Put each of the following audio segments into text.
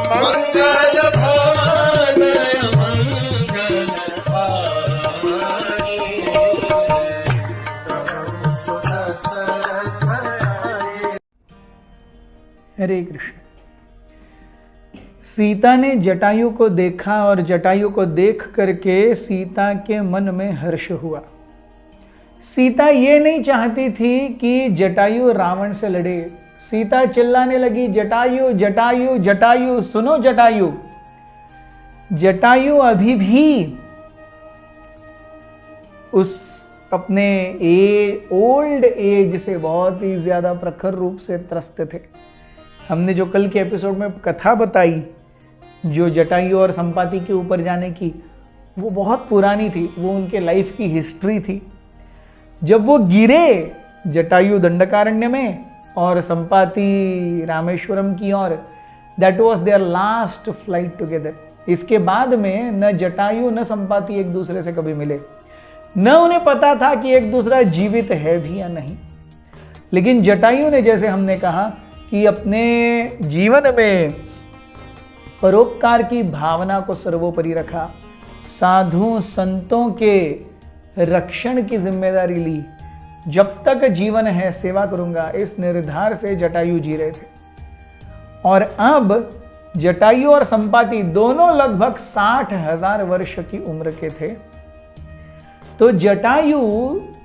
मंगल भवन मंगल हारी। हरे कृष्ण। सीता ने जटायु को देखा और जटायु को देख करके सीता के मन में हर्ष हुआ। सीता ये नहीं चाहती थी कि जटायु रावण से लड़े। सीता चिल्लाने लगी, जटायु जटायु जटायु, सुनो जटायु। जटायु अभी भी उस अपने ओल्ड एज से बहुत ही ज्यादा प्रखर रूप से त्रस्त थे। हमने जो कल के एपिसोड में कथा बताई जो जटायु और संपाति के ऊपर जाने की, वो बहुत पुरानी थी, वो उनके लाइफ की हिस्ट्री थी। जब वो गिरे जटायु दंडकारण्य में और संपाति रामेश्वरम की ओर, that was their last flight together. इसके बाद में न जटायु न संपाति एक दूसरे से कभी मिले, न उन्हें पता था कि एक दूसरा जीवित है भी या नहीं। लेकिन जटायु ने, जैसे हमने कहा, कि अपने जीवन में परोपकार की भावना को सर्वोपरि रखा, साधु संतों के रक्षण की जिम्मेदारी ली। जब तक जीवन है सेवा करूंगा, इस निर्धार से जटायु जी रहे थे। और अब जटायु और संपाति दोनों लगभग 60,000 वर्ष की उम्र के थे। तो जटायु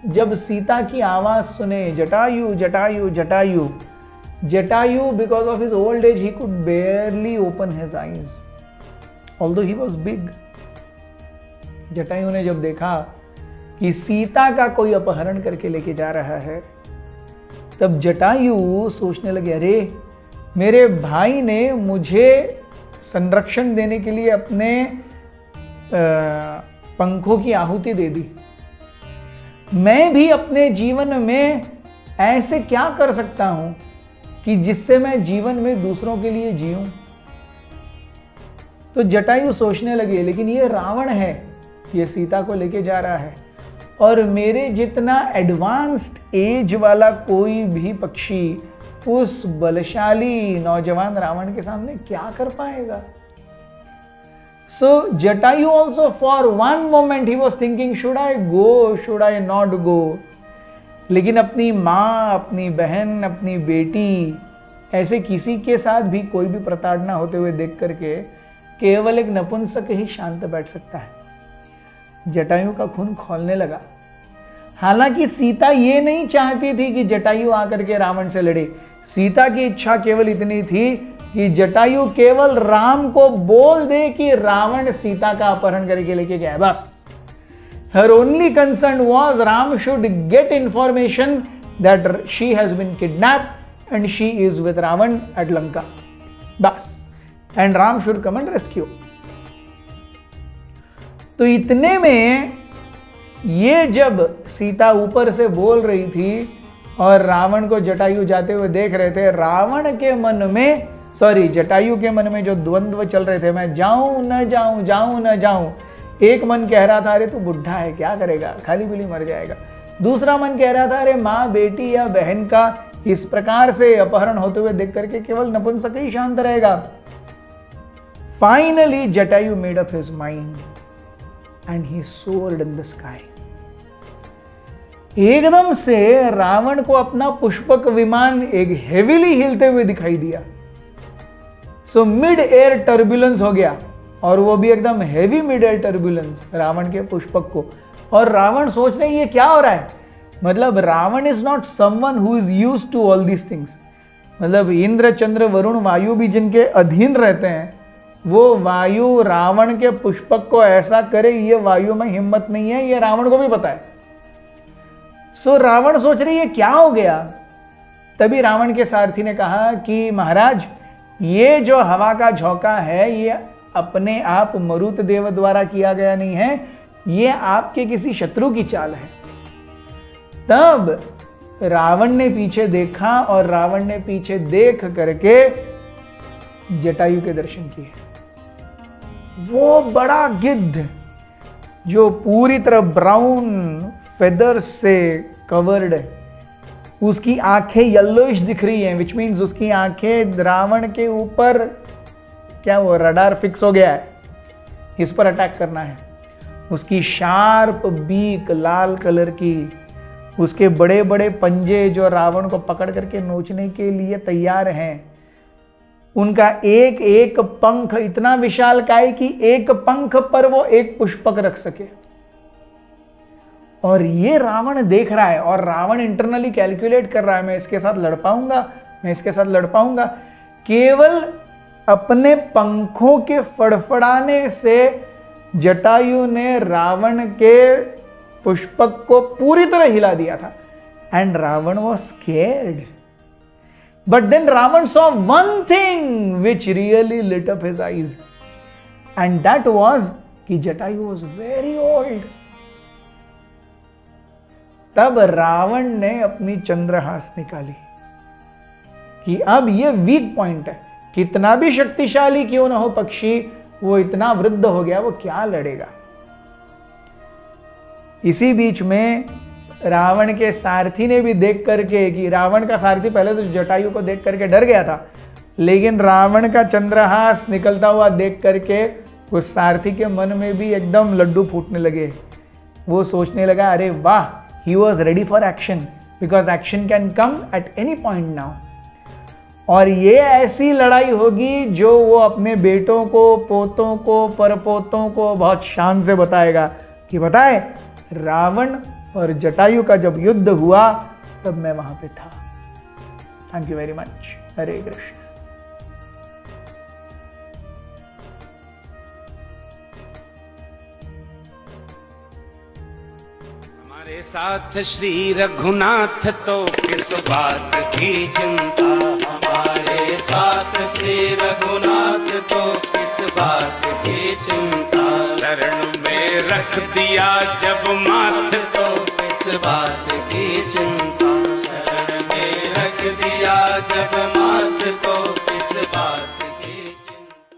जब सीता की आवाज सुने, Jatayu Jatayu Jatayu, Jatayu, because of his old age, he could barely open his eyes, although he was big. Jatayu ने जब देखा कि सीता का कोई अपहरण करके लेके जा रहा है, तब जटायु सोचने लगे, अरे मेरे भाई ने मुझे संरक्षण देने के लिए अपने पंखों की आहुति दे दी। मैं भी अपने जीवन में ऐसे क्या कर सकता हूं कि जिससे मैं जीवन में दूसरों के लिए जीऊं। तो जटायु सोचने लगे, लेकिन ये रावण है, ये सीता को लेके जा रहा है, और मेरे जितना एडवांस्ड एज वाला कोई भी पक्षी उस बलशाली नौजवान रावण के सामने क्या कर पाएगा। So Jatayu also for one moment he was thinking, should I go, should I not go. लेकिन अपनी माँ, अपनी बहन, अपनी बेटी, ऐसे किसी के साथ भी कोई भी प्रताड़ना होते हुए देख करके केवल एक नपुंसक ही शांत बैठ सकता है। जटायु का खून खौलने लगा। हालांकि सीता ये नहीं चाहती थी कि जटायु आकर के रावण से लड़े। सीता की इच्छा केवल इतनी थी कि जटायु केवल राम को बोल दे कि रावण सीता का अपहरण करके लेके जाए, बस। Her only concern was Ram should get information that she has been kidnapped and she is with Ravan at Lanka. बस, and Ram should come and rescue. तो इतने में ये जब सीता ऊपर से बोल रही थी और रावण को जटायु जाते हुए देख रहे थे, रावण के मन में, जटायु के मन में जो द्वंद्व चल रहे थे, मैं जाऊं न जाऊं, जाऊं न जाऊं। एक मन कह रहा था, अरे तू बुढ़ा है, क्या करेगा, खाली पीली मर जाएगा। दूसरा मन कह रहा था, अरे माँ, बेटी या बहन का इस प्रकार से अपहरण होते हुए देख करके केवल नपुंसक ही शांत रहेगा। Finally Jatayu made up his mind and he sword in the sky. एकदम से रावण को अपना पुष्पक विमान एक हेवीली हिलते हुए दिखाई दिया। सो मिड एयर टर्बुलेंस हो गया, और वो भी एकदम heavy mid air turbulence Ravan के पुष्पक को। और रावण सोच रहे ये क्या हो रहा है। मतलब Ravan is not someone who is used to all these things. मतलब इंद्र, चंद्र, वरुण, वायु भी जिनके अधीन रहते हैं, वो वायु रावण के पुष्पक को ऐसा करे, ये वायु में हिम्मत नहीं है, ये रावण को भी पता है। सो रावण सोच रहे ये क्या हो गया। तभी रावण के सारथी ने कहा कि महाराज, ये जो हवा का झोंका है, ये अपने आप मरुत देव द्वारा किया गया नहीं है, ये आपके किसी शत्रु की चाल है। तब रावण ने पीछे देखा और रावण ने पीछे देख करके जटायु के दर्शन किए। वो बड़ा गिद्ध जो पूरी तरह ब्राउन फेदर से कवर्ड है, उसकी आंखें येलोइश दिख रही हैं, विच मीन्स उसकी आंखें रावण के ऊपर क्या वो रडार फिक्स हो गया है, इस पर अटैक करना है। उसकी शार्प बीक लाल कलर की, उसके बड़े बड़े पंजे जो रावण को पकड़ करके नोचने के लिए तैयार हैं, उनका एक एक पंख इतना विशालकाय कि एक पंख पर वो एक पुष्पक रख सके। और ये रावण देख रहा है और रावण इंटरनली कैलकुलेट कर रहा है, मैं इसके साथ लड़ पाऊंगा, मैं इसके साथ लड़ पाऊंगा। केवल अपने पंखों के फड़फड़ाने से जटायु ने रावण के पुष्पक को पूरी तरह हिला दिया था। And Ravan was scared, but then Ravan saw one thing which really lit up his eyes, and that was कि जटायु वॉज वेरी ओल्ड। तब रावण ने अपनी चंद्रहास निकाली कि अब ये वीक पॉइंट है, कितना भी शक्तिशाली क्यों ना हो पक्षी, वो इतना वृद्ध हो गया, वो क्या लड़ेगा। इसी बीच में रावण के सारथी ने भी देख करके, कि रावण का सारथी पहले तो जटायु को देख करके डर गया था, लेकिन रावण का चंद्रहास निकलता हुआ देख करके उस सारथी के मन में भी एकदम लड्डू फूटने लगे। वो सोचने लगा, अरे वाह, he was ready for action because action can come at any point now। और ये ऐसी लड़ाई होगी जो वो अपने बेटों को, पोतों को, परपोतों को बहुत शान से बताएगा कि बताए रावण और जटायु का जब युद्ध हुआ तब मैं वहां पे था। Thank you very much. Hare Krishna. हमारे साथ श्री रघुनाथ तो किस बात की चिंता, हमारे साथ श्री रघुनाथ तो किस बात की चिंता, शरण में रख दिया जब माथ तो किस बात की चिंता, शरण में रख दिया जब